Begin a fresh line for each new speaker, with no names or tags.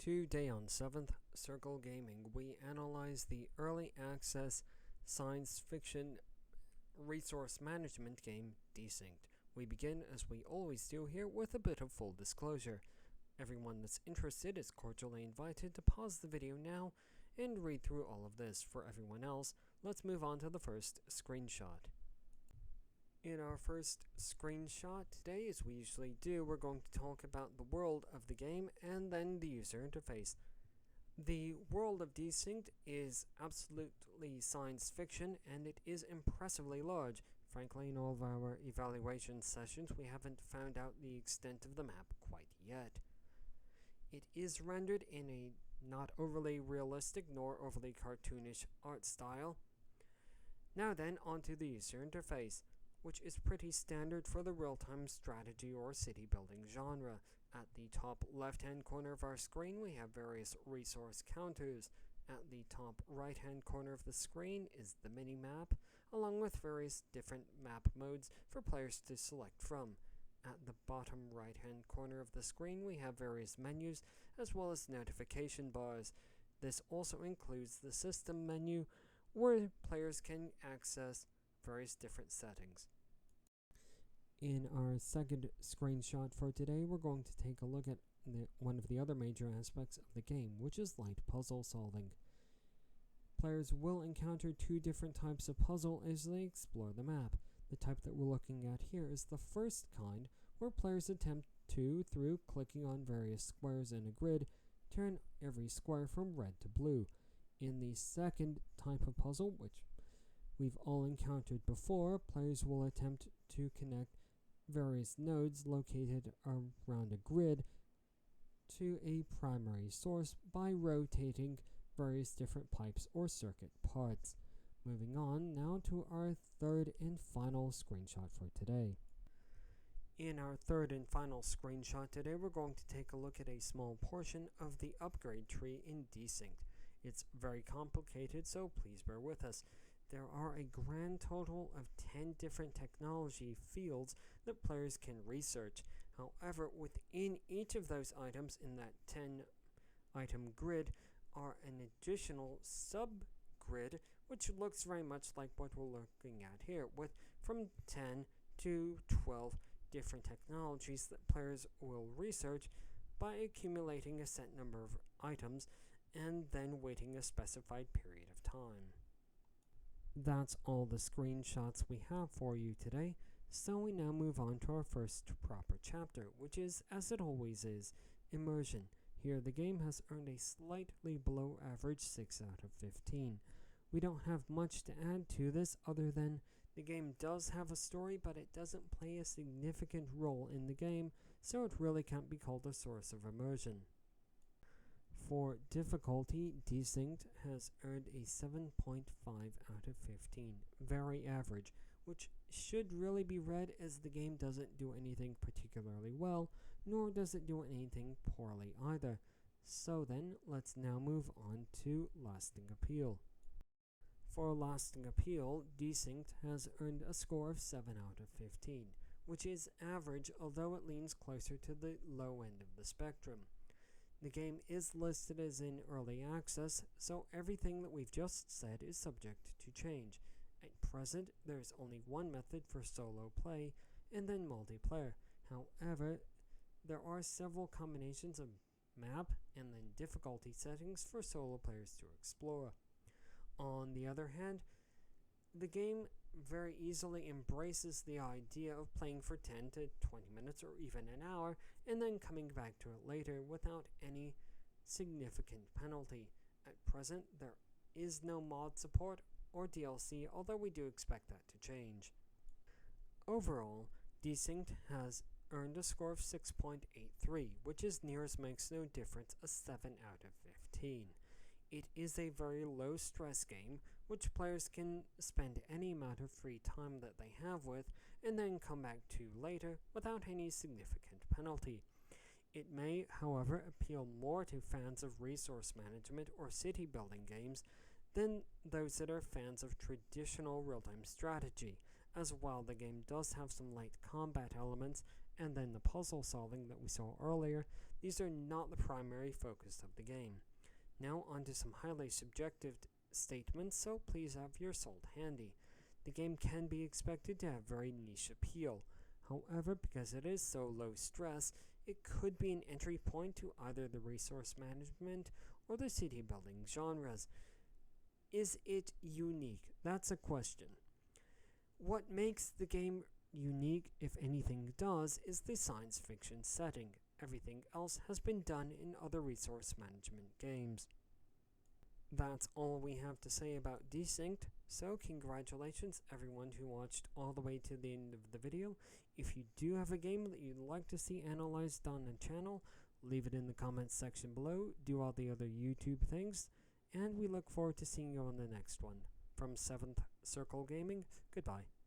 Today on 7th Circle Gaming, we analyze the early access science fiction resource management game Desynced. We begin, as we always do here, with a bit of full disclosure. Everyone that's interested is cordially invited to pause the video now and read through all of this. For everyone else, let's move on to the first screenshot. In our first screenshot today, as we usually do, we're going to talk about the world of the game and then the user interface. The world of Desynced is absolutely science fiction, and it is impressively large. Frankly, in all of our evaluation sessions, we haven't found out the extent of the map quite yet. It is rendered in a not overly realistic nor overly cartoonish art style. Now then, onto the user interface, which is pretty standard for the real-time strategy or city building genre. At the top left-hand corner of our screen, we have various resource counters. At the top right-hand corner of the screen is the mini-map, along with various different map modes for players to select from. At the bottom right-hand corner of the screen, we have various menus, as well as notification bars. This also includes the system menu, where players can access various different settings. In our second screenshot for today, we're going to take a look at one of the other major aspects of the game, which is light puzzle solving. Players will encounter two different types of puzzle as they explore the map. The type that we're looking at here is the first kind, where players attempt to, through clicking on various squares in a grid, turn every square from red to blue. In the second type of puzzle, which we've all encountered before, players will attempt to connect various nodes located around a grid to a primary source by rotating various different pipes or circuit parts. Moving on now to our third and final screenshot for today. In our third and final screenshot today, we're going to take a look at a small portion of the upgrade tree in Desynced. It's very complicated, so please bear with us. There are a grand total of 10 different technology fields that players can research. However, within each of those items in that 10 item grid are an additional subgrid, which looks very much like what we're looking at here, with from 10 to 12 different technologies that players will research by accumulating a set number of items and then waiting a specified period of time. That's all the screenshots we have for you today, so we now move on to our first proper chapter, which is, as it always is, immersion. Here the game has earned a slightly below average 6 out of 15. We don't have much to add to this other than the game does have a story, but it doesn't play a significant role in the game, so it really can't be called a source of immersion. For difficulty, Desynced has earned a 7.5 out of 15, very average, which should really be read as the game doesn't do anything particularly well, nor does it do anything poorly either. So then, let's now move on to Lasting Appeal. For Lasting Appeal, Desynced has earned a score of 7 out of 15, which is average, although it leans closer to the low end of the spectrum. The game is listed as in early access, so everything that we've just said is subject to change. At present, there is only one method for solo play, and then multiplayer. However, there are several combinations of map and then difficulty settings for solo players to explore. On the other hand, the game very easily embraces the idea of playing for 10 to 20 minutes or even an hour and then coming back to it later without any significant penalty. At present, there is no mod support or DLC, although we do expect that to change. Overall, Desynced has earned a score of 6.83, which is near as makes no difference a 7 out of 15. It is a very low-stress game, which players can spend any amount of free time that they have with, and then come back to later without any significant penalty. It may, however, appeal more to fans of resource management or city building games than those that are fans of traditional real-time strategy, as while the game does have some light combat elements and then the puzzle solving that we saw earlier, these are not the primary focus of the game. Now onto some highly subjective statements, so please have your salt handy. The game can be expected to have very niche appeal. However, because it is so low stress, it could be an entry point to either the resource management or the city building genres. Is it unique? That's a question. What makes the game unique, if anything does, is the science fiction setting. Everything else has been done in other resource management games. That's all we have to say about Desynced, so congratulations everyone who watched all the way to the end of the video. If you do have a game that you'd like to see analyzed on the channel, leave it in the comments section below, do all the other YouTube things, and we look forward to seeing you on the next one. From 7th Circle Gaming, goodbye.